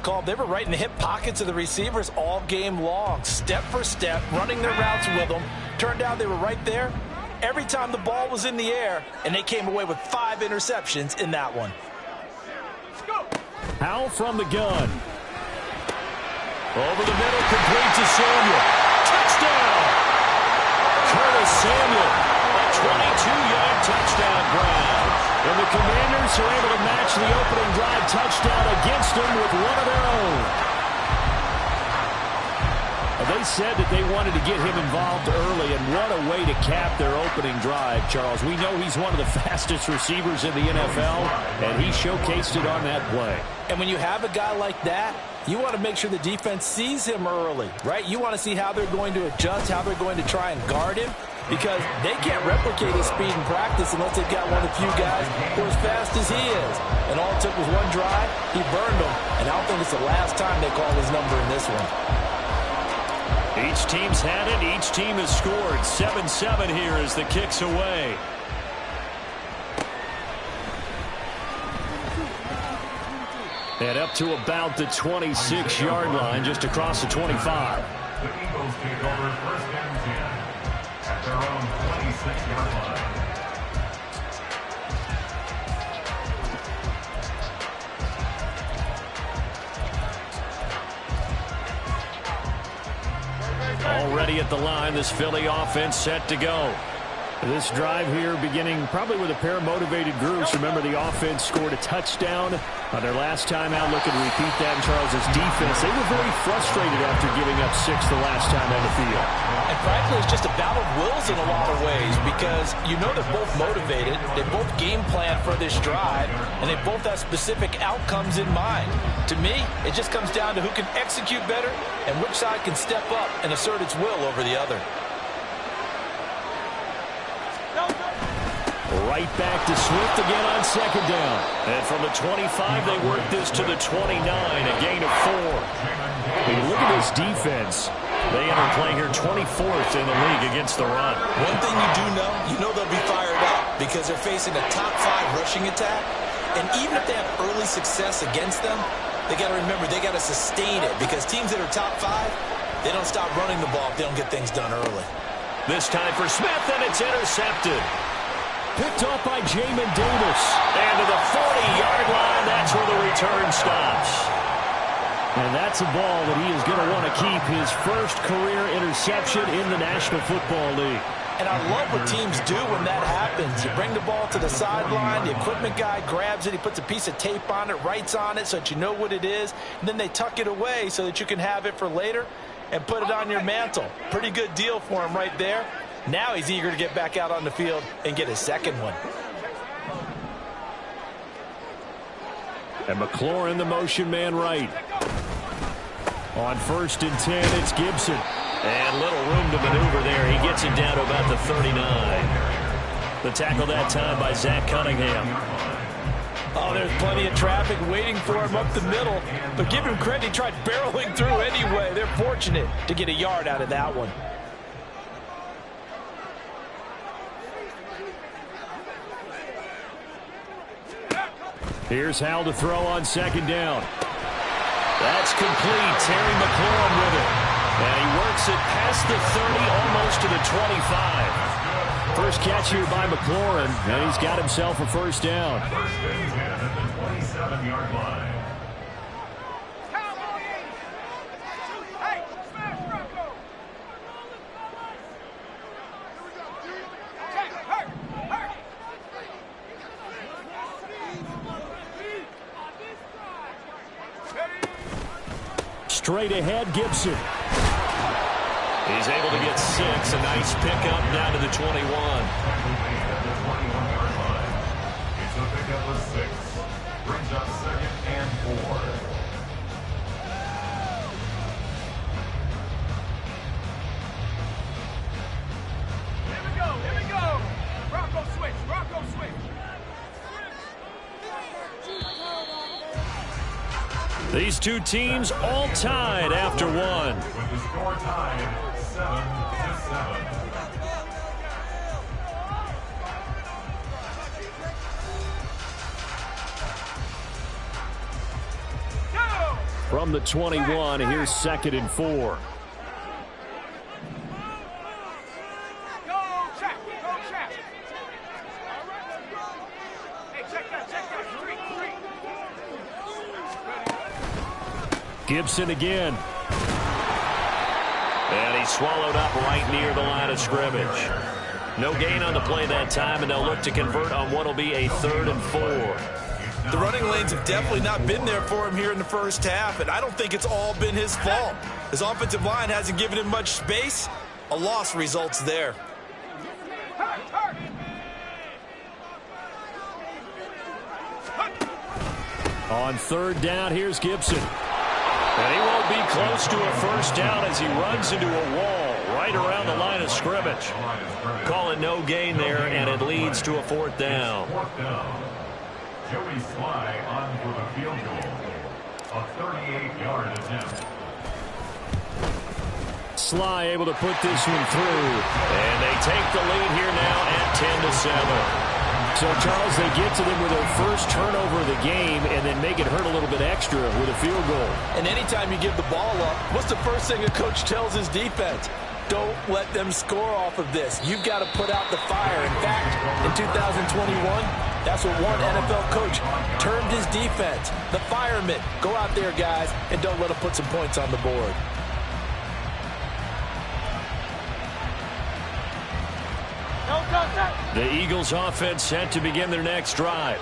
called. They were right in the hip pockets of the receivers all game long, step for step, running their routes with them. Turned out they were right there every time the ball was in the air, and they came away with 5 interceptions in that one. Howell from the gun. Over the middle, complete to Samuel. Touchdown! Curtis Samuel, a 22-yard touchdown grab. And the Commanders are able to match the opening drive touchdown against them with one of their own. They said that they wanted to get him involved early, and what a way to cap their opening drive, Charles. We know he's one of the fastest receivers in the NFL, and he showcased it on that play. And when you have a guy like that, you want to make sure the defense sees him early, right? You want to see how they're going to adjust, how they're going to try and guard him, because they can't replicate his speed in practice unless they've got one of the few guys who are as fast as he is. And all it took was one drive, he burned them, and I don't think it's the last time they call his number in this one. Each team's had it. Each team has scored. 7-7 here as the kick's away. And up to about the 26-yard line, just across the 25. The Eagles take over first and 10 at their own 26-yard line. Already at the line, this Philly offense set to go. This drive here beginning probably with a pair of motivated groups. Remember, the offense scored a touchdown on their last time out. Looking to repeat that in Charles's defense. They were very frustrated after giving up 6 the last time on the field. And frankly, it's just a battle of wills in a lot of ways, because you know they're both motivated. They both game plan for this drive, and they both have specific outcomes in mind. To me, it just comes down to who can execute better and which side can step up and assert its will over the other. Right back to Swift again on second down. And from the 25, they work this to the 29, a gain of 4. Hey, look at this defense. They enter play here 24th in the league against the run. One thing you know they'll be fired up because they're facing a top 5 rushing attack. And even if they have early success against them, they got to remember they got to sustain it, because teams that are top 5, they don't stop running the ball if they don't get things done early. This time for Smith, and it's intercepted. Picked off by Jamin Davis. And to the 40-yard line, that's where the return stops. And that's a ball that he is going to want to keep, his first career interception in the National Football League. And I love what teams do when that happens. You bring the ball to the sideline, the equipment guy grabs it, he puts a piece of tape on it, writes on it so that you know what it is, and then they tuck it away so that you can have it for later and put it on your mantle. Pretty good deal for him right there. Now he's eager to get back out on the field and get his second one. And McLaurin, the motion man right. On 1st and 10, it's Gibson. And little room to maneuver there. He gets it down to about the 39. The tackle that time by Zach Cunningham. Oh, there's plenty of traffic waiting for him up the middle. But give him credit, he tried barreling through anyway. They're fortunate to get a yard out of that one. Here's Howell to throw on second down. That's complete. Terry McLaurin with it. And he works it past the 30, almost to the 25. First catch here by McLaurin, and he's got himself a first down. First and 10 at the 27-yard line. Straight ahead, Gibson. He's able to get 6. A nice pickup down to the 21. At the 21-yard line. It's a pickup of 6. Brings up 2nd and 4. Here we go. Rocco switch. These two teams all tied after one. With the score tied 7-7. From the 21, here's 2nd and 4. Gibson again. And he's swallowed up right near the line of scrimmage. No gain on the play that time, and they'll look to convert on what will be a 3rd and 4. The running lanes have definitely not been there for him here in the first half, and I don't think it's all been his fault. His offensive line hasn't given him much space. A loss results there. On 3rd down, here's Gibson. And he won't be close to a first down as he runs into a wall right around the line of scrimmage. Call it no gain there, and it leads to a 4th down. Joey Sly on for the field goal. A 38-yard attempt. Sly able to put this one through. And they take the lead here now at 10-7. So, Charles, they get to them with their first turnover of the game and then make it hurt a little bit extra with a field goal. And anytime you give the ball up, what's the first thing a coach tells his defense? Don't let them score off of this. You've got to put out the fire. In fact, in 2021, that's what one NFL coach termed his defense. The firemen. Go out there, guys, and don't let them put some points on the board. The Eagles offense set to begin their next drive.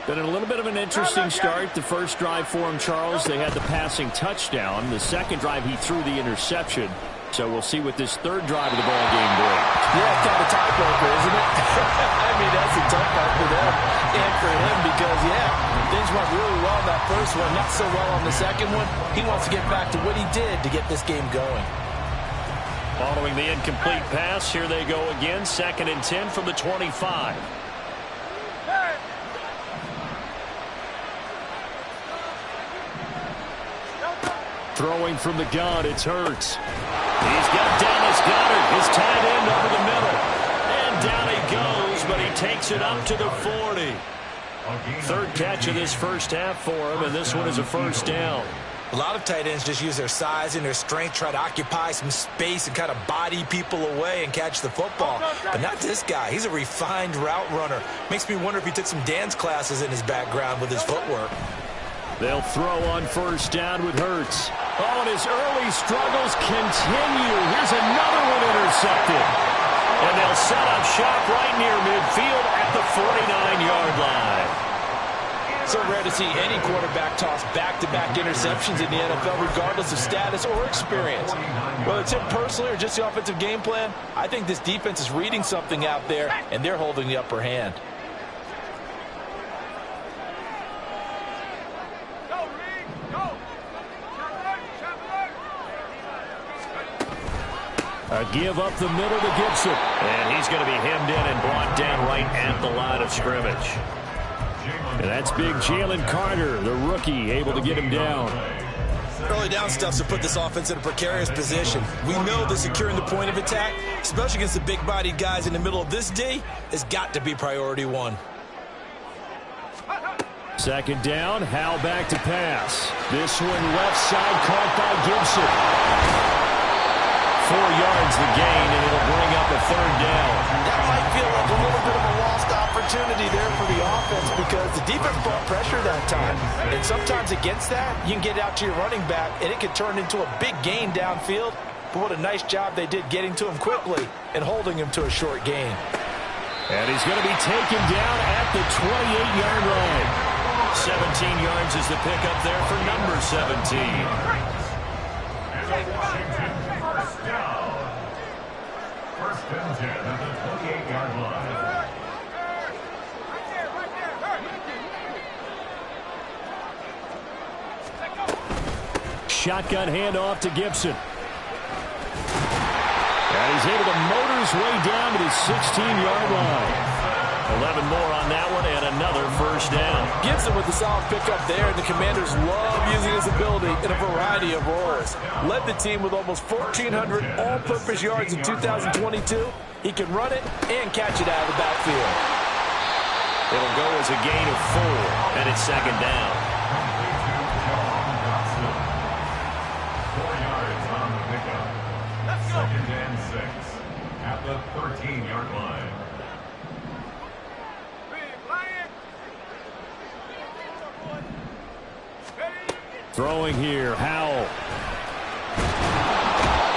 Been a little bit of an interesting start. The first drive for him, Charles, they had the passing touchdown. The second drive, he threw the interception. So we'll see what this third drive of the ball game brings. Yeah, kind of tiebreaker, isn't it? I mean, that's a tough part for them and for him because, yeah, things went really well in that first one, not so well on the second one. He wants to get back to what he did to get this game going. Following the incomplete pass, here they go again. 2nd and 10 from the 25. Throwing from the gun, it's Hurts. He's got Dallas Goedert, his tight end, over the middle. And down he goes, but he takes it up to the 40. 3rd catch of this first half for him, and this one is a first down. A lot of tight ends just use their size and their strength, try to occupy some space and kind of body people away and catch the football. But not this guy. He's a refined route runner. Makes me wonder if he took some dance classes in his background with his footwork. They'll throw on first down with Hurts. Oh, and his early struggles continue. Here's another one intercepted. And they'll set up shop right near midfield at the 49-yard line. So rare to see any quarterback toss back-to-back interceptions in the NFL, regardless of status or experience. Whether it's him personally or just the offensive game plan, I think this defense is reading something out there, and they're holding the upper hand. A give up the middle to Gibson. And he's going to be hemmed in and brought down right at the line of scrimmage. And that's big Jalen Carter, the rookie, able to get him down. Early down stuff's to put this offense in a precarious position. We know that securing the point of attack, especially against the big-bodied guys in the middle of this D, has got to be priority one. 2nd down, Howell back to pass. This one left side caught by Gibson. 4 yards the gain, and it'll bring up a 3rd down. That might feel like a little bit of a lost opportunity there for the offense because the defense brought pressure that time. And sometimes against that, you can get out to your running back, and it can turn into a big gain downfield. But what a nice job they did getting to him quickly and holding him to a short gain. And he's going to be taken down at the 28-yard line. 17 yards is the pickup there for number 17. First down. 1st and 10 at the 28-yard line. Shotgun handoff to Gibson. And he's able to motor his way down to the 16-yard line. 11 more on that one and another first down. Gibson with the solid pickup there, and the Commanders love using his ability in a variety of roles. Led the team with almost 1,400 all-purpose yards in 2022. He can run it and catch it out of the backfield. It'll go as a gain of 4, and it's 2nd down. and 6 at the 13-yard line. Throwing here, Howell.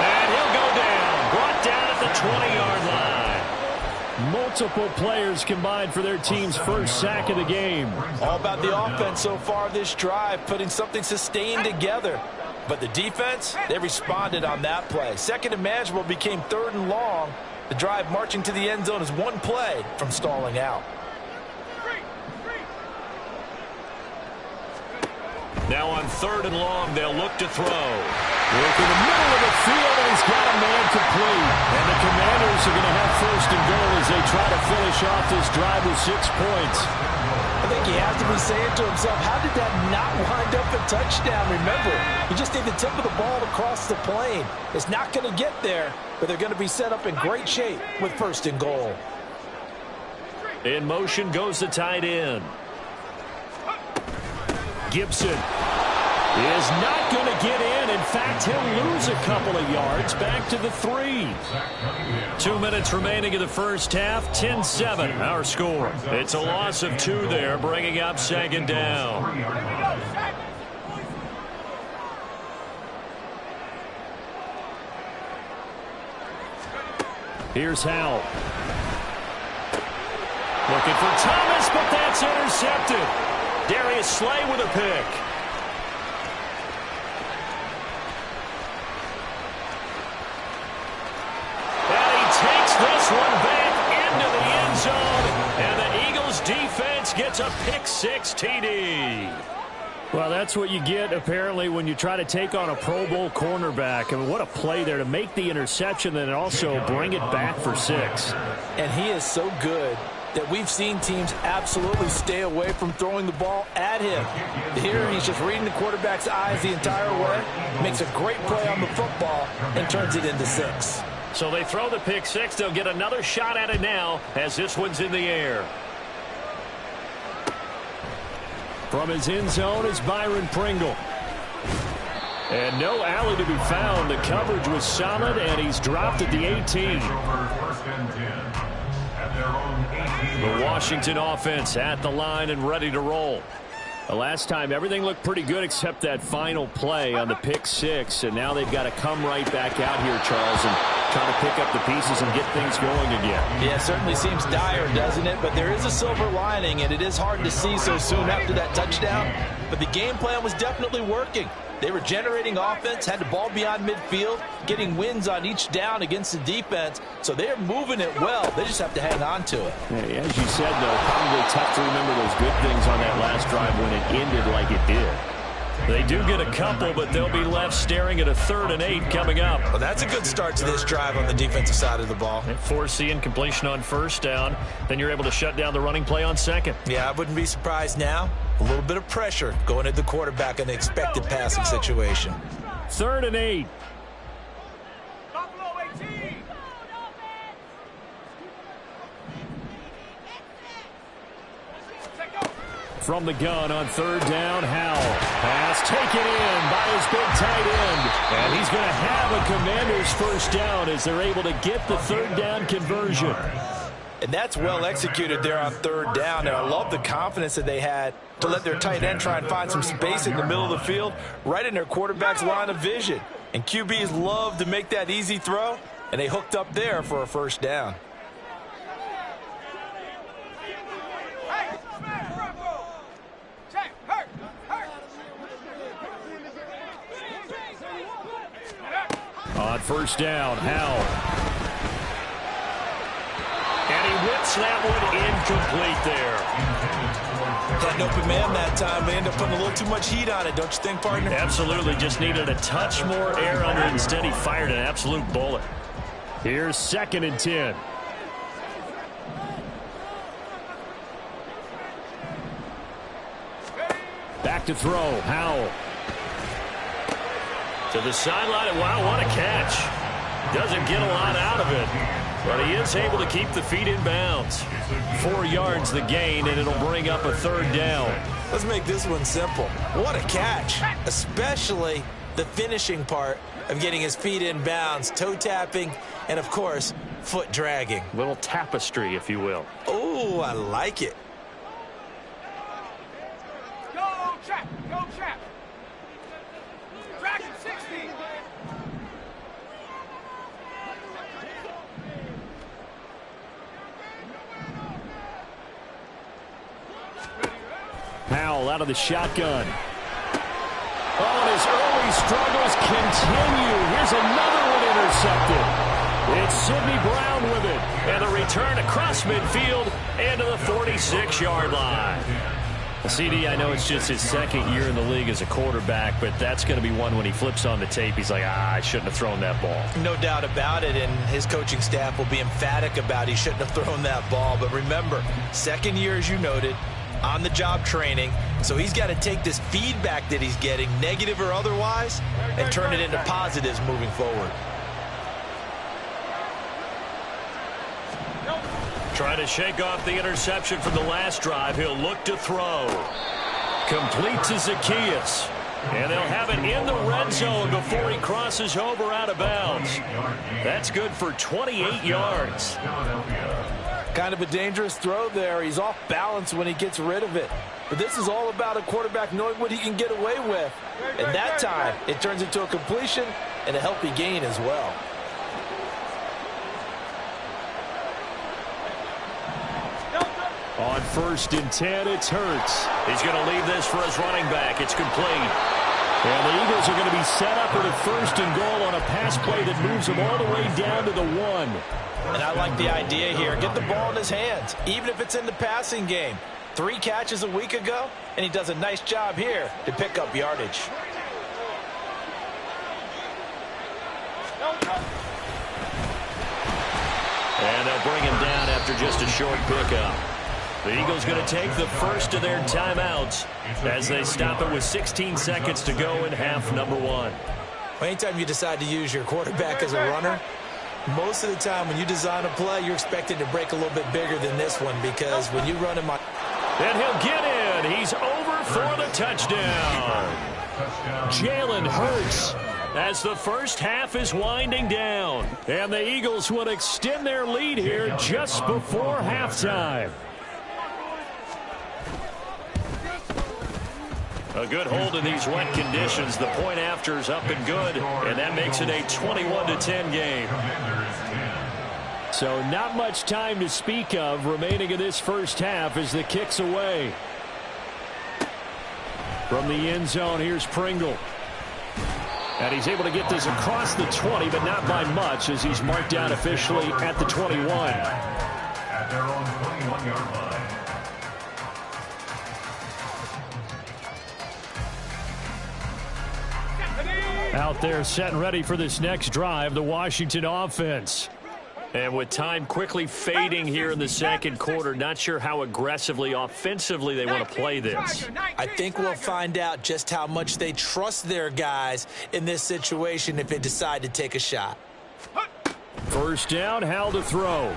And he'll go down. Brought down at the 20-yard line. Multiple players combined for their team's first sack of the game. All about the offense so far this drive, putting something sustained together. But the defense, they responded on that play. Second and manageable became 3rd and long. The drive marching to the end zone is one play from stalling out. Now on 3rd and long, they'll look to throw. Work in the middle of the field, and he's got a man complete. And the Commanders are going to have 1st and goal as they try to finish off this drive with 6 points. I think he has to be saying to himself, how did that not wind up a touchdown? Remember, he just need the tip of the ball across the plane. It's not going to get there, but they're going to be set up in great shape with 1st and goal. In motion goes the tight end. Gibson is not going to get in. In fact, he'll lose a couple of yards back to the 3. 2 minutes remaining in the first half. 10-7 our score. It's a loss of 2 there, bringing up 2nd down. Here's Howell. Looking for Thomas, but that's intercepted. Darius Slay with a pick. And he takes this one back into the end zone. And the Eagles defense gets a pick-6 TD. Well, that's what you get, apparently, when you try to take on a Pro Bowl cornerback. I mean, what a play there to make the interception and also bring it back for 6. And he is so good that we've seen teams absolutely stay away from throwing the ball at him. Here, he's just reading the quarterback's eyes the entire way, makes a great play on the football, and turns it into 6. So they throw the pick-6. They'll get another shot at it now as this one's in the air. From his end zone is Byron Pringle. And no alley to be found. The coverage was solid, and he's dropped at the 18. The Washington offense at the line and ready to roll. The last time, everything looked pretty good except that final play on the pick-6. And now they've got to come right back out here, Charles, and try to pick up the pieces and get things going again. Yeah, it certainly seems dire, doesn't it? But there is a silver lining, and it is hard to see so soon after that touchdown. But the game plan was definitely working. They were generating offense, had the ball beyond midfield, getting wins on each down against the defense. So they're moving it well. They just have to hang on to it. Yeah, as you said, though, probably tough to remember those good things on that last drive when it ended like it did. They do get a couple, but they'll be left staring at a 3rd and 8 coming up. Well, that's a good start to this drive on the defensive side of the ball. And force the incompletion on 1st down. Then you're able to shut down the running play on 2nd. Yeah, I wouldn't be surprised now. A little bit of pressure going at the quarterback in the expected passing situation. 3rd and 8. From the gun on 3rd down, Howell. Pass taken in by his big tight end. And he's going to have a Commanders 1st down as they're able to get the 3rd down conversion. And that's well executed there on 3rd down. And I love the confidence that they had to let their tight end try and find some space in the middle of the field, right in their quarterback's line of vision. And QBs love to make that easy throw, and they hooked up there for a 1st down. On 1st down, Howell. And he whips that one incomplete there. Had an open man that time. They ended up putting a little too much heat on it, don't you think, partner? Absolutely. Just needed a touch more air under it. Instead, he fired an absolute bullet. Here's 2nd and 10. Back to throw, Howell. To the sideline, and wow, what a catch. Doesn't get a lot out of it, but he is able to keep the feet in bounds. 4 yards the gain, and it'll bring up a 3rd down. Let's make this one simple. What a catch, especially the finishing part of getting his feet in bounds, toe tapping, and, of course, foot dragging. Little tapestry, if you will. Oh, I like it. Go, chap! Go, chap! Drag him 60! Powell out of the shotgun. Oh, and his early struggles continue. Here's another one intercepted. It's Sidney Brown with it. And the return across midfield into the 46-yard line. CD, I know it's just his second year in the league as a quarterback, but that's going to be one when he flips on the tape. He's like, I shouldn't have thrown that ball. No doubt about it, and his coaching staff will be emphatic about he shouldn't have thrown that ball. But remember, second year, as you noted, on-the-job training, so he's got to take this feedback that he's getting, negative or otherwise, and turn it into positives moving forward. Trying to shake off the interception from the last drive. He'll look to throw. Complete to Zacchaeus. And they'll have it in the red zone before he crosses over out of bounds. That's good for 28 yards. Kind of a dangerous throw there. He's off balance when he gets rid of it. But this is all about a quarterback knowing what he can get away with. And that time, it turns into a completion and a healthy gain as well. On 1st and 10, it's Hurts. He's going to leave this for his running back. It's complete. And the Eagles are going to be set up with a 1st and goal on a pass play that moves them all the way down to the 1. And I like the idea here. Get the ball in his hands, even if it's in the passing game. 3 catches a week ago, and he does a nice job here to pick up yardage. And they'll bring him down after just a short pickup. The Eagles going to take the first of their timeouts as they stop it with 16 seconds to go in half number 1. Well, anytime you decide to use your quarterback as a runner, most of the time when you design a play, you're expected to break a little bit bigger than this one, because when you run him on... And he'll get in. He's over for the touchdown. Jalen Hurts. As the first half is winding down. And the Eagles will extend their lead here just before halftime. A good hold in these wet conditions. The point after is up and good, and that makes it a 21-10 game. So not much time to speak of remaining in this first half as the kick's away. From the end zone, here's Pringle. And he's able to get this across the 20, but not by much, as he's marked down officially at the 21. At their own 21-yard line. Out there set and ready for this next drive, the Washington offense. And with time quickly fading here in the second quarter, not sure how aggressively, offensively they want to play this. I think we'll find out just how much they trust their guys in this situation if they decide to take a shot. First down, Hal to throw.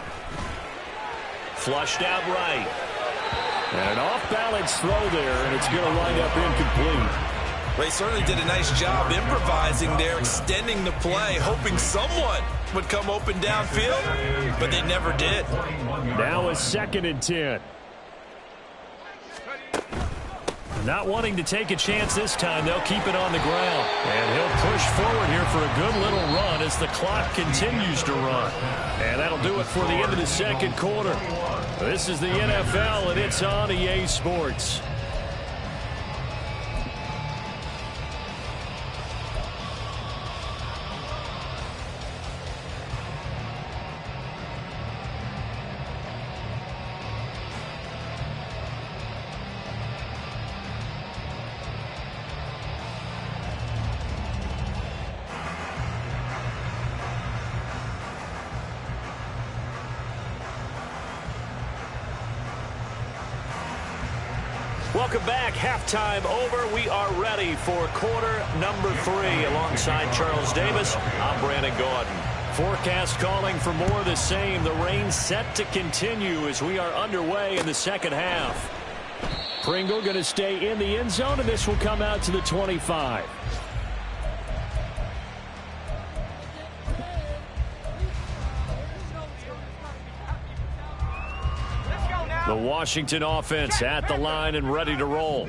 Flushed out right. And an off-balance throw there, and it's going to wind up incomplete. They certainly did a nice job improvising there, extending the play, hoping someone would come open downfield, but they never did. Now a 2nd and 10. Not wanting to take a chance this time, they'll keep it on the ground. And he'll push forward here for a good little run as the clock continues to run. And that'll do it for the end of the second quarter. This is the NFL, and it's on EA Sports. Welcome back. Halftime over. We are ready for quarter number 3. Alongside Charles Davis, I'm Brandon Gordon. Forecast calling for more of the same. The rain set to continue as we are underway in the second half. Pringle going to stay in the end zone, and this will come out to the 25. The Washington offense at the line and ready to roll.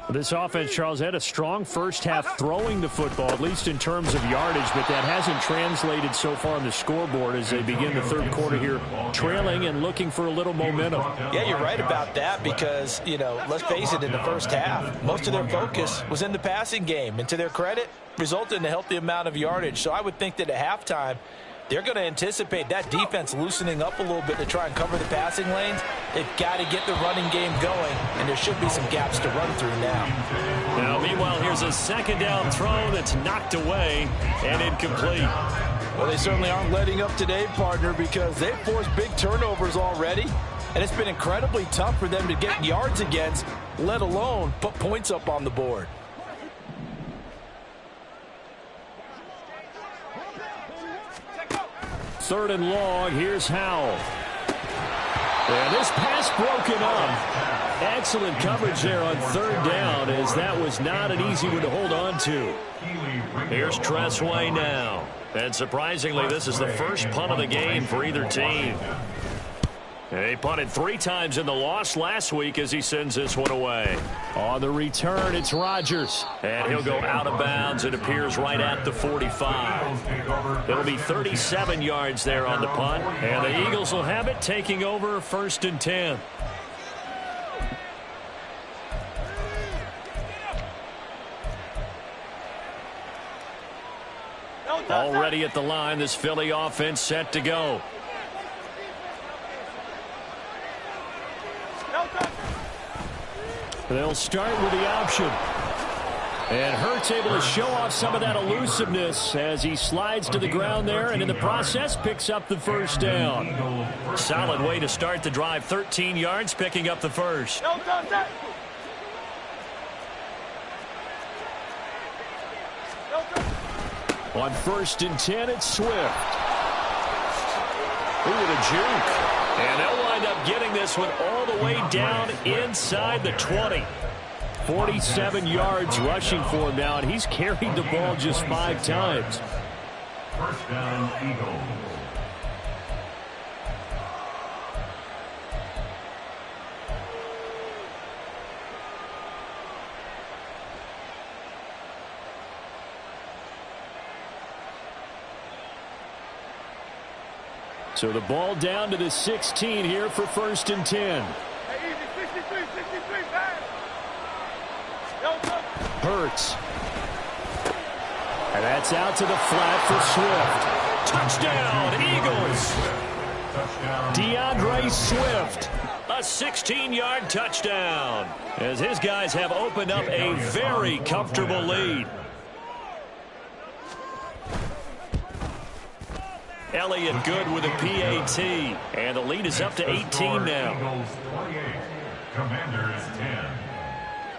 This offense, Charles, had a strong first half throwing the football, at least in terms of yardage, but that hasn't translated so far on the scoreboard as they begin the third quarter here, trailing and looking for a little momentum. Yeah, you're right about that because, you know, let's face it, in the first half, most of their focus was in the passing game, and to their credit, resulted in a healthy amount of yardage. So I would think that at halftime, they're going to anticipate that defense loosening up a little bit to try and cover the passing lanes. They've got to get the running game going, and there should be some gaps to run through now. Now, meanwhile, here's a second down throw that's knocked away and incomplete. Well, they certainly aren't letting up today, partner, because they've forced big turnovers already, and it's been incredibly tough for them to get yards against, let alone put points up on the board. Third and long, here's Howell. And this pass broken up. Excellent coverage there on third down, as that was not an easy one to hold on to. Here's Tressway now. And surprisingly, this is the first punt of the game for either team. He punted 3 times in the loss last week as he sends this one away. On the return, it's Rodgers. And he'll go out of bounds. It appears right at the 45. It'll be 37 yards there on the punt. And the Eagles will have it, taking over 1st and 10. Already at the line, this Philly offense set to go. They'll start with the option. And Hurts able to show off some of that elusiveness as he slides to the ground there, and in the process picks up the first down. Solid way to start the drive. 13 yards, picking up the first. On 1st and 10, it's Swift. Ooh, with a juke. And they'll wind up getting this one all the way down inside the 20. 47 yards rushing for him now, and he's carried the ball just 5 times. First down, Eagles. So the ball down to the 16 here for 1st and 10. Hurts. And that's out to the flat for Swift. Touchdown, Eagles. DeAndre Swift. A 16-yard touchdown, as his guys have opened up a very comfortable lead. Elliott good with a PAT, and the lead is up to 18 now. Eagles 28, Commanders 10.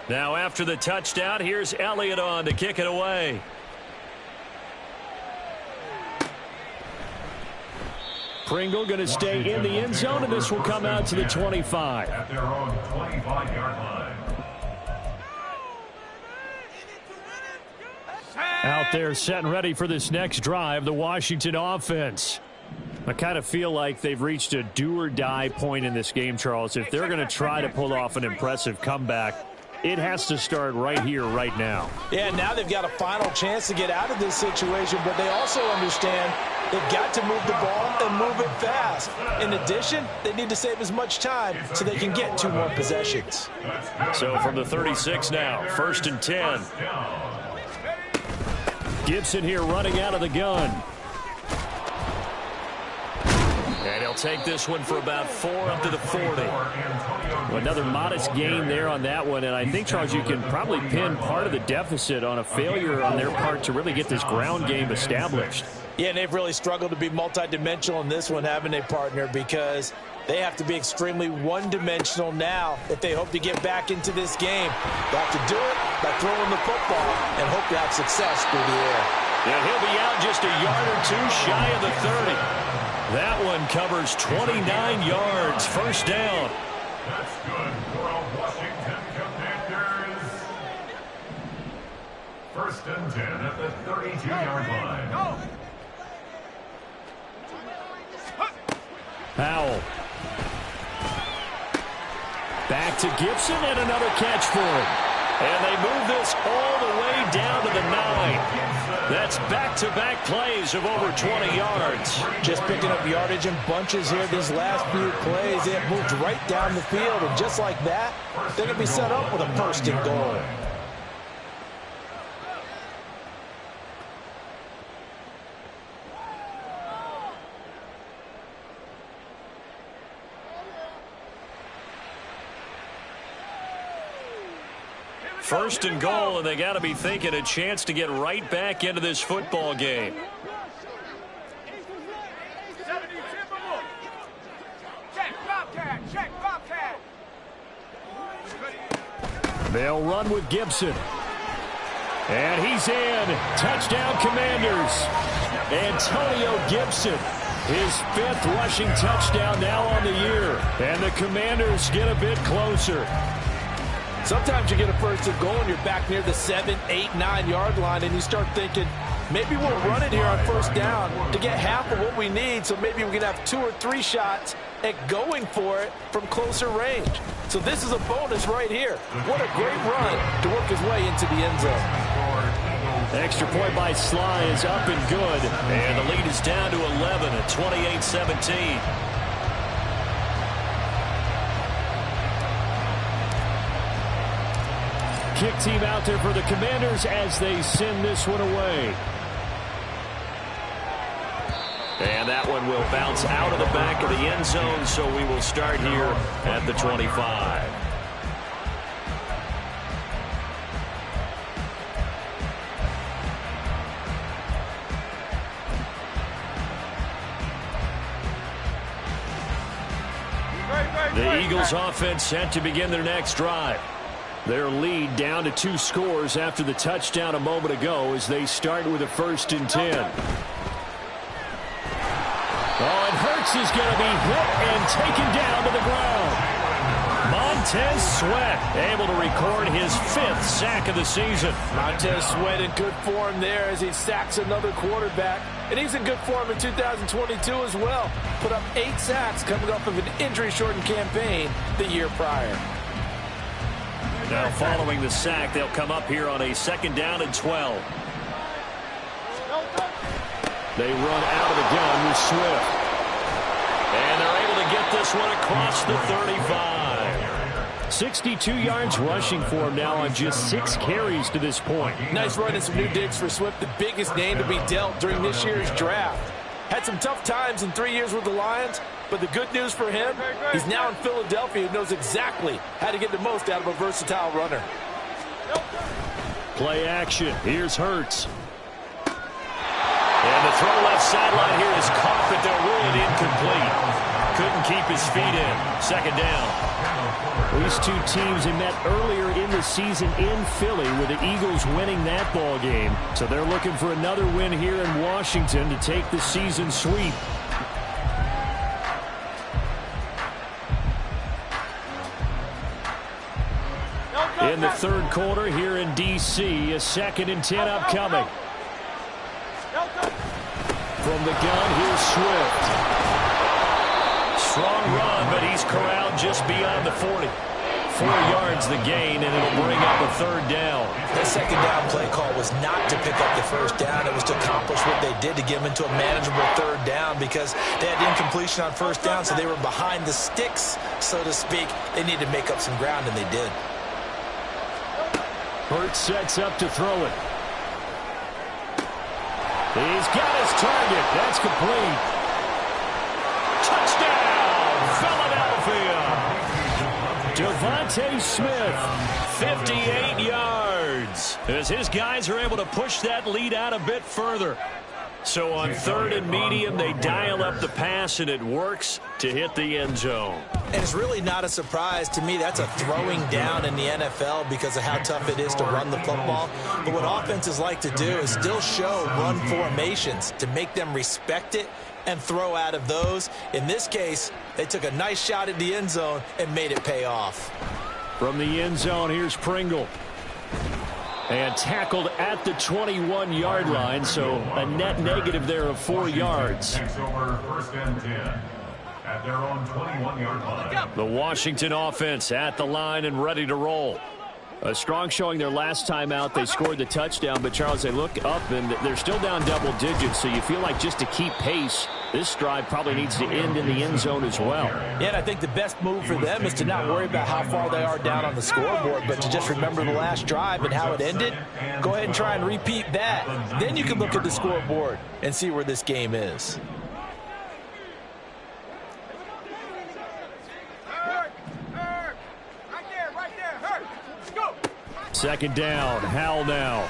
Now after the touchdown, here's Elliott on to kick it away. Pringle going to stay in the end zone, and this will come out to the 25. At their own 25-yard line. Out there set and ready for this next drive, the Washington offense. I kind of feel like they've reached a do-or-die point in this game, Charles. If they're going to try to pull off an impressive comeback, it has to start right here, right now. Yeah, now they've got a final chance to get out of this situation, but they also understand they've got to move the ball and move it fast. In addition, they need to save as much time so they can get 2 more possessions. So from the 36 now, 1st and 10. Gibson here running out of the gun. And he'll take this one for about 4 up to the 40. Well, another modest gain there on that one, and I think, Charles, you can probably pin part of the deficit on a failure on their part to really get this ground game established. Yeah, and they've really struggled to be multidimensional in this one, haven't they, partner? Because they have to be extremely one-dimensional now if they hope to get back into this game. They have to do it by throwing the football and hope to have success through the air. And he'll be out just a yard or 2 shy of the 30. That one covers 29 yards. First down. That's good for a Washington Commanders. 1st and 10 at the 32-yard line. Powell. Back to Gibson and another catch for him. And they move this all the way down to the 9. That's back-to-back plays of over 20 yards. Just picking up yardage in bunches here these last few plays. They have moved right down the field, and just like that, they're going to be set up with a 1st and goal. First and goal, and they got to be thinking a chance to get right back into this football game. They'll run with Gibson. And he's in. Touchdown, Commanders. Antonio Gibson, his 5th rushing touchdown now on the year. And the Commanders get a bit closer. Sometimes you get a 1st and goal and you're back near the 7, 8, 9-yard line, and you start thinking, maybe we'll run it here on 1st down to get half of what we need, so maybe we can have 2 or 3 shots at going for it from closer range. So this is a bonus right here. What a great run to work his way into the end zone. Extra point by Sly is up and good. And the lead is down to 11 at 28-17. Kick team out there for the Commanders as they send this one away. And that one will bounce out of the back of the end zone, so we will start here at the 25. The Eagles offense set to begin their next drive. Their lead down to 2 scores after the touchdown a moment ago as they start with a 1st and 10. Oh, and Hurts is going to be hit and taken down to the ground. Montez Sweat able to record his 5th sack of the season. Montez Sweat in good form there as he sacks another quarterback. And he's in good form in 2022 as well. Put up 8 sacks coming off of an injury-shortened campaign the year prior. Now following the sack, they'll come up here on a 2nd down and 12. They run out of the gun with Swift. And they're able to get this one across the 35. 62 yards rushing for him now on just 6 carries to this point. Nice run and some new digs for Swift, the biggest name to be dealt during this year's draft. Had some tough times in 3 years with the Lions, but the good news for him, he's now in Philadelphia and knows exactly how to get the most out of a versatile runner. Play action. Here's Hurts. And the throw left sideline here is caught, but they'll rule it incomplete. Couldn't keep his feet in. 2nd down. These 2 teams had met earlier in the season in Philly with the Eagles winning that ball game. So they're looking for another win here in Washington to take the season sweep. In the 3rd quarter here in D.C., a 2nd and 10 upcoming. From the gun, here's Swift. Strong run, but he's corralled just beyond the 40. 4 yards the gain, and it'll bring up a 3rd down. That 2nd down play call was not to pick up the 1st down. It was to accomplish what they did to get them into a manageable 3rd down because they had incompletion on 1st down, so they were behind the sticks, so to speak. They needed to make up some ground, and they did. Hurts sets up to throw it. He's got his target. That's complete. Touchdown, Philadelphia. Devontae Smith. 58 yards as his guys are able to push that lead out a bit further. So on 3rd and medium, they dial up the pass, and it works to hit the end zone. And it's really not a surprise to me. That's a throwing down in the NFL because of how tough it is to run the football. But what offenses like to do is still show run formations to make them respect it and throw out of those. In this case, they took a nice shot at the end zone and made it pay off. From the end zone, here's Pringle. And tackled at the 21-yard line, so a net negative there of 4 yards. Takes over 1st and 10. at their own 21-yard line. The Washington offense at the line and ready to roll. A strong showing their last time out. They scored the touchdown, but Charles, they look up and they're still down double digits, so you feel like just to keep pace, this drive probably needs to end in the end zone as well. Yeah, and I think the best move for them is to not worry about how far they are down on the scoreboard, but to just remember the last drive and how it ended. Go ahead and try and repeat that. Then you can look at the scoreboard and see where this game is. Second down, Howell now.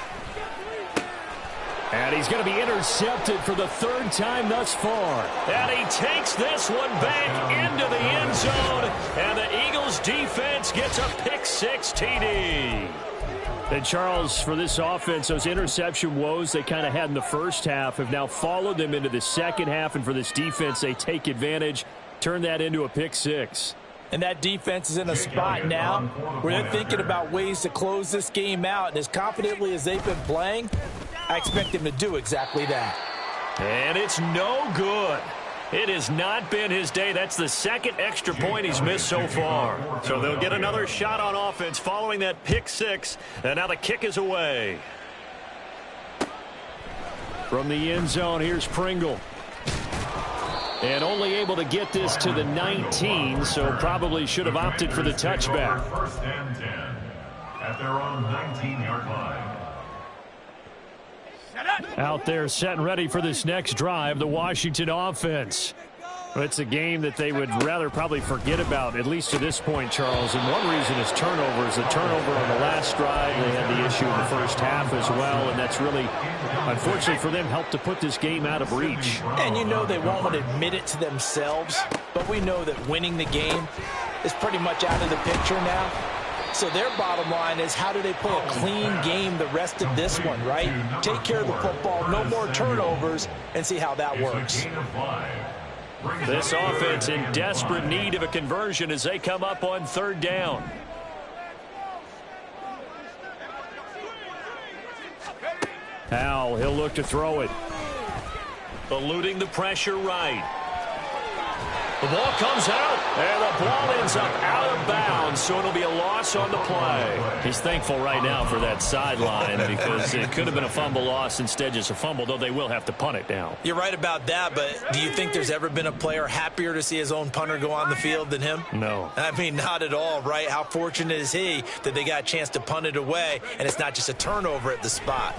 And he's going to be intercepted for the third time thus far. And he takes this one back into the end zone. And the Eagles defense gets a pick-6 TD. And Charles, for this offense, those interception woes they kind of had in the first half have now followed them into the second half. And for this defense, they take advantage, turn that into a pick-6. And that defense is in a spot now where they're thinking about ways to close this game out. And as confidently as they've been playing, I expect them to do exactly that. And it's no good. It has not been his day. That's the second extra point he's missed so far. So they'll get another shot on offense following that pick-6. And now the kick is away. From the end zone, here's Pringle. And only able to get this to the 19, so probably should have opted for the touchback. First and 10 at their own 19-yard line. Out there set and ready for this next drive, the Washington offense. It's a game that they would rather probably forget about, at least to this point, Charles. And one reason is turnovers. The turnover on the last drive, they had the issue in the first half as well, and that's really, unfortunately for them, helped to put this game out of reach. And you know they won't want to admit it to themselves, but we know that winning the game is pretty much out of the picture now. So their bottom line is, how do they play a clean game the rest of this one, right? Take care of the football, no more turnovers, and see how that works. This offense in desperate need of a conversion as they come up on third down. Howell, he'll look to throw it. Eluding the pressure right. The ball comes out, and the ball ends up out of bounds, so it'll be a loss on the play. He's thankful right now for that sideline because it could have been a fumble loss, instead just a fumble, though they will have to punt it down. You're right about that, but do you think there's ever been a player happier to see his own punter go on the field than him? No. I mean, not at all, right? How fortunate is he that they got a chance to punt it away, and it's not just a turnover at the spot.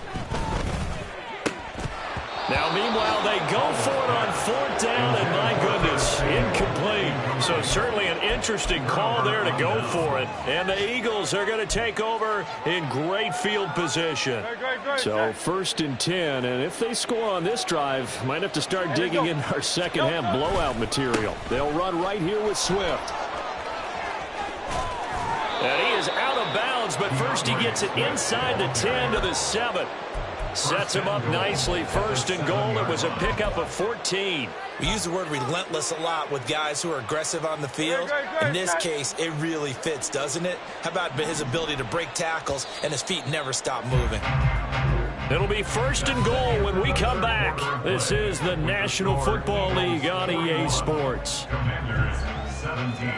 Now, meanwhile, they go for it on fourth down, and my goodness, incomplete. So certainly an interesting call there to go for it. And the Eagles are going to take over in great field position. So first and 10, and if they score on this drive, might have to start digging in our second half blowout material. They'll run right here with Swift. And he is out of bounds, but first he gets it inside the 10 to the 7. Sets him up nicely. First and goal. It was a pickup of 14. We use the word relentless a lot with guys who are aggressive on the field. In this case, it really fits, doesn't it? How about his ability to break tackles and his feet never stop moving? It'll be first and goal when we come back. This is the National Football League on EA Sports. Commanders 17.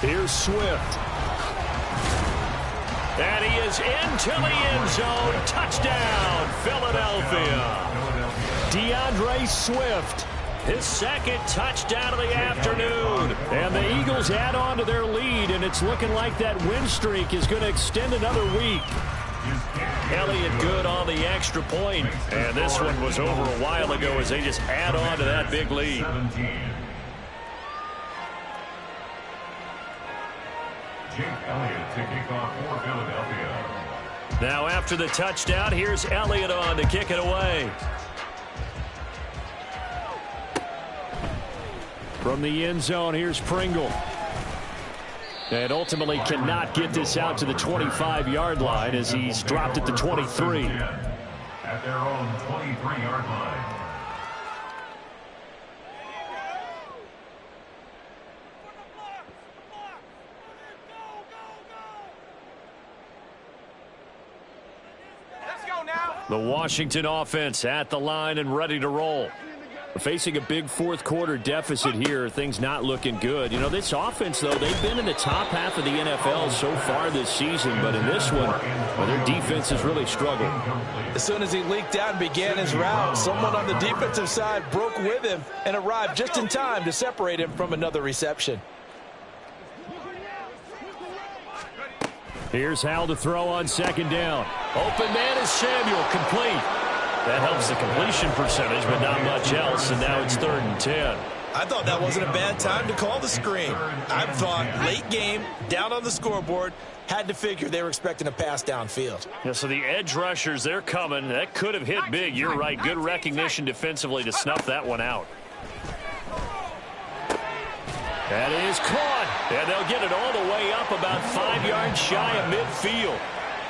Here's Swift. And he is into the end zone. Touchdown, Philadelphia. DeAndre Swift. His second touchdown of the afternoon. And the Eagles add on to their lead, and it's looking like that win streak is going to extend another week. Elliott good on the extra point. And this one was over a while ago as they just add on to that big lead. 17. Jake Elliott to kick off for Philadelphia. Now after the touchdown, here's Elliott on to kick it away. From the end zone, here's Pringle. And ultimately cannot get this out to the 25-yard line as he's dropped at the 23. At their own 23-yard line. The Washington offense at the line and ready to roll. Facing a big fourth quarter deficit here, things not looking good. You know, this offense, though, they've been in the top half of the NFL so far this season, but in this one, well, their defense has really struggled. As soon as he leaked out and began his route, someone on the defensive side broke with him and arrived just in time to separate him from another reception. Here's Howell to throw on second down. Open man is Samuel, complete. That helps the completion percentage, but not much else, and now it's 3rd and 10. I thought that wasn't a bad time to call the screen. I thought late game, down on the scoreboard, had to figure they were expecting a pass downfield. Yeah, so the edge rushers, they're coming. That could have hit big. You're right. Good recognition defensively to snuff that one out. That is caught, and they'll get it all the way up about 5 yards shy of midfield.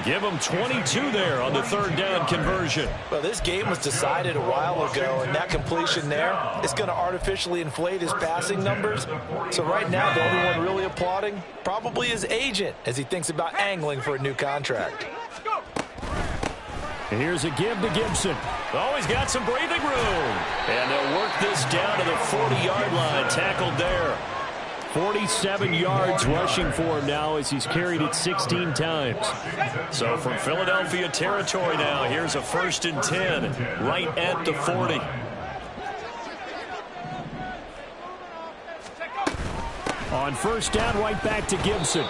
Give them 22 there on the 3rd down conversion. Well, this game was decided a while ago, and that completion there is going to artificially inflate his passing numbers. So right now, the only one really applauding probably his agent as he thinks about angling for a new contract. Here's a give to Gibson. Oh, he's got some breathing room. And they'll work this down to the 40-yard line. Tackled there. 47 yards rushing for him now as he's carried it 16 times. So from Philadelphia territory now, here's a 1st and 10 right at the 40. On 1st down, right back to Gibson.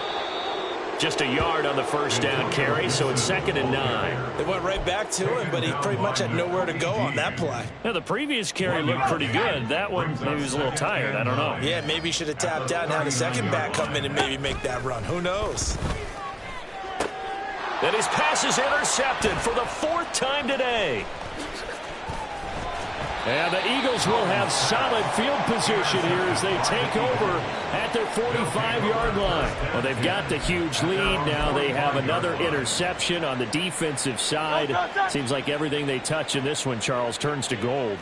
Just a yard on the 1st down carry, so it's 2nd and 9. They went right back to him, but he pretty much had nowhere to go on that play. Now, the previous carry looked pretty good. That one, maybe he was a little tired. I don't know. Yeah, maybe he should have tapped out and had a second back come in and maybe make that run. Who knows? And his pass is intercepted for the 4th time today. And the Eagles will have solid field position here as they take over at their 45-yard line. Well, they've got the huge lead. Now they have another interception on the defensive side. Seems like everything they touch in this one, Charles, turns to gold.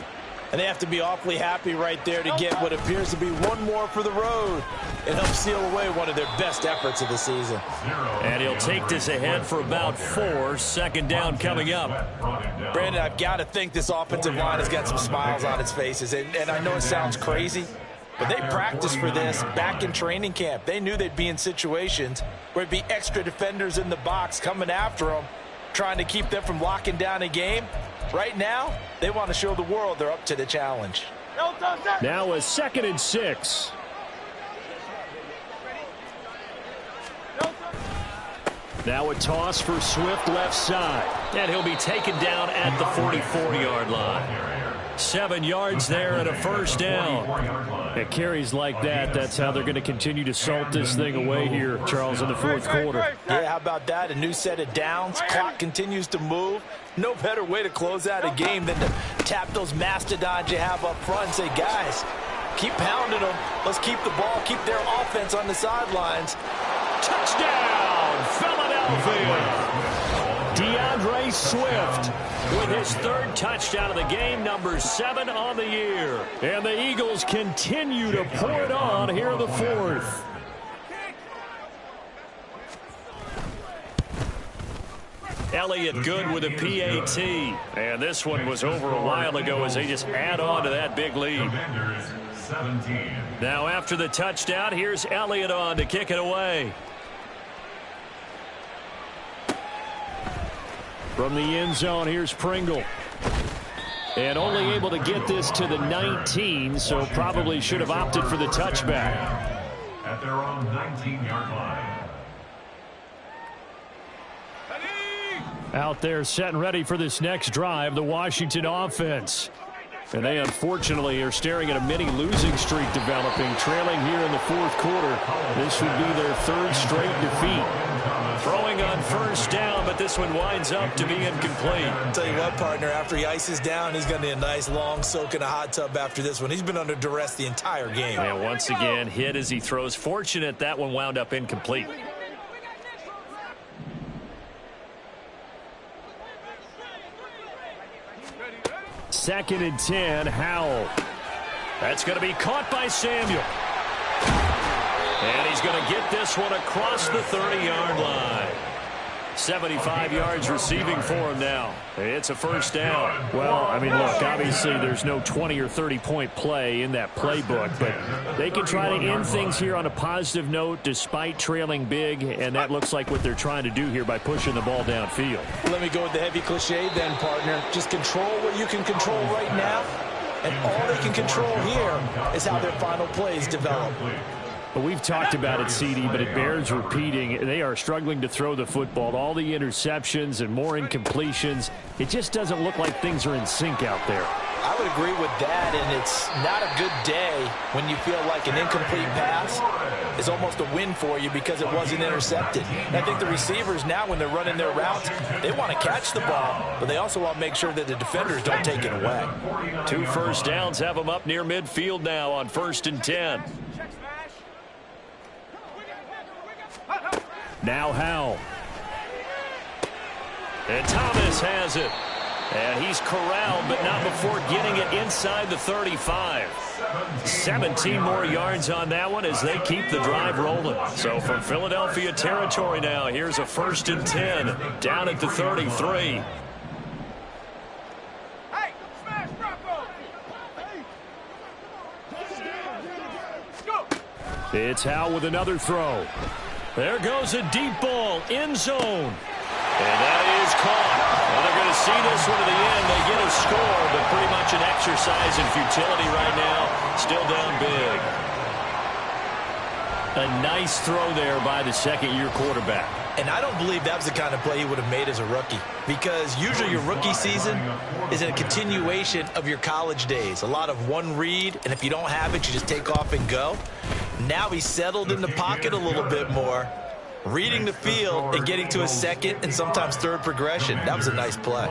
And they have to be awfully happy right there to get what appears to be one more for the road. It helps seal away one of their best efforts of the season. And he'll take this ahead for about 4. 2nd down coming up. Brandon, I've got to think this offensive line has got some smiles on its faces. And I know it sounds crazy, but they practiced for this back in training camp. They knew they'd be in situations where it'd be extra defenders in the box coming after them, trying to keep them from locking down a game. Right now, they want to show the world they're up to the challenge. Now a 2nd and 6. Now a toss for Swift left side. And he'll be taken down at the 44-yard line. 7 yards there and a 1st down. It carries like that. That's how they're going to continue to salt this thing away here, Charles, in the 4th quarter. Yeah, how about that? A new set of downs. Clock continues to move. No better way to close out a game than to tap those mastodons you have up front and say, guys, keep pounding them. Let's keep the ball, keep their offense on the sidelines. Touchdown, Philadelphia! DeAndre Swift with his 3rd touchdown of the game, number 7 on the year. And the Eagles continue to pour it on here in the 4th. Elliott good with a PAT. And this one was over a while ago as they just add on to that big lead. Now after the touchdown, here's Elliott on to kick it away. From the end zone, here's Pringle. And only able to get this to the 19, so probably should have opted for the touchback. At their own 19-yard line. Out there set and ready for this next drive, the Washington offense. And they unfortunately are staring at a mini losing streak developing, trailing here in the 4th quarter. This would be their 3rd straight defeat. Throwing on 1st down, but this one winds up to be incomplete. I'll tell you what, partner, after he ices down, he's going to need a nice long soak in a hot tub after this one. He's been under duress the entire game. And once again, hit as he throws. Fortunate that one wound up incomplete. Second and 10, Howell. That's going to be caught by Samuel. And he's going to get this one across the 30-yard line. 75 yards receiving for him now. It's a first down. Well, I mean, look, obviously there's no 20 or 30-point play in that playbook, but they can try to end things here on a positive note despite trailing big, and that looks like what they're trying to do here by pushing the ball downfield. Let me go with the heavy cliche then, partner. Just control what you can control right now, and all they can control here is how their final plays develop. But we've talked about it, CD, but it bears repeating. They are struggling to throw the football. All the interceptions and more incompletions. It just doesn't look like things are in sync out there. I would agree with that, and it's not a good day when you feel like an incomplete pass is almost a win for you because it wasn't intercepted. And I think the receivers now, when they're running their routes, they want to catch the ball, but they also want to make sure that the defenders don't take it away. 2 first downs have them up near midfield now on 1st and 10. Now Howell. And Thomas has it. And he's corralled, but not before getting it inside the 35. 17 more yards on that one as they keep the drive rolling. So from Philadelphia territory now, here's a 1st and 10 down at the 33. Hey, smash Bronco! Go! It's Howell with another throw. There goes a deep ball, end zone. And that is caught. Well, they're going to see this one to the end. They get a score, but pretty much an exercise in futility right now. Still down big. A nice throw there by the second-year quarterback. And I don't believe that was the kind of play he would have made as a rookie, because usually your rookie season is a continuation of your college days. A lot of one read, and if you don't have it, you just take off and go. Now he's settled in the pocket a little bit more, reading the field and getting to a second and sometimes third progression. That was a nice play.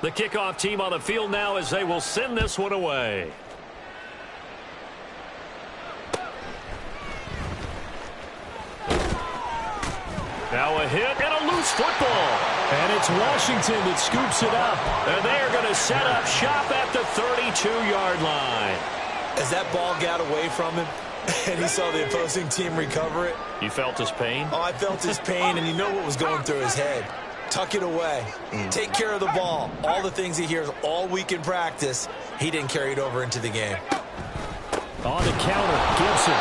The kickoff team on the field now as they will send this one away. Now a hit and a loose football. And it's Washington that scoops it up. And they are going to set up shop at the 32-yard line. As that ball got away from him and he saw the opposing team recover it. You felt his pain? Oh, I felt his pain, and you know what was going through his head. Tuck it away. Take care of the ball. All the things he hears all week in practice, he didn't carry it over into the game. On the counter, Gibson.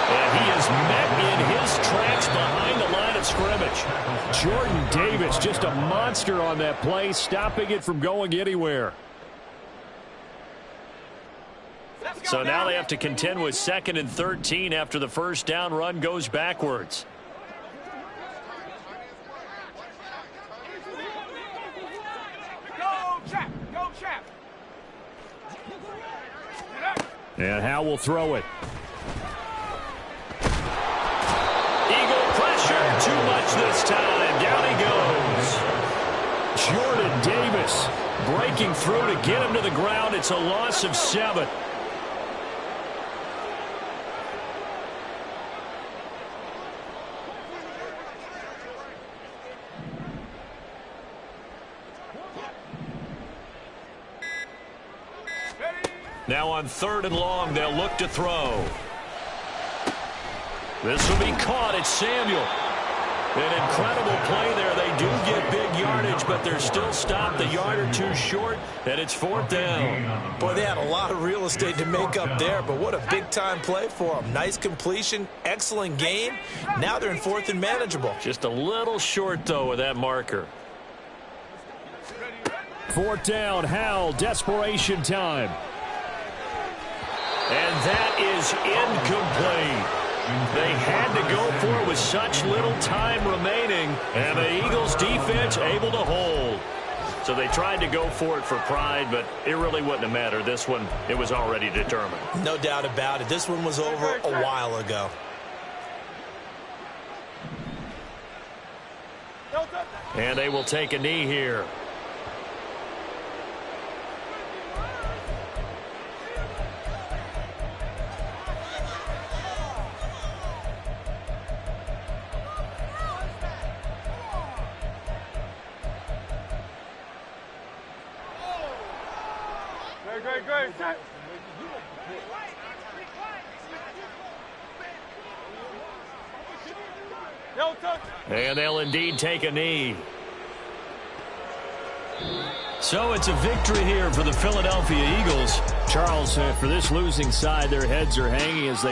And he is met in his tracks behind the line of scrimmage. Jordan Davis, just a monster on that play, stopping it from going anywhere. So now they have to contend with 2nd and 13 after the first down run goes backwards. Go, Chap! Go, Chap! And Howell will throw it. Eagle pressure, too much this time. Down he goes. Jordan Davis breaking through to get him to the ground. It's a loss of 7. Now on 3rd and long, they'll look to throw. This will be caught. It's Samuel. An incredible play there. They do get big yardage, but they're still stopped a yard or two short, and it's 4th down. Boy, they had a lot of real estate to make up there, but what a big-time play for them. Nice completion, excellent game. Now they're in 4th and manageable. Just a little short, though, with that marker. 4th down, Howell, desperation time. And that is incomplete. They had to go for it with such little time remaining, and the Eagles defense able to hold. So they tried to go for it for pride, but it really wouldn't have mattered. This one, it was already determined. No doubt about it. This one was over a while ago. And they will take a knee here. Great. And they'll indeed take a knee. So it's a victory here for the Philadelphia Eagles. Charles, for this losing side, their heads are hanging as they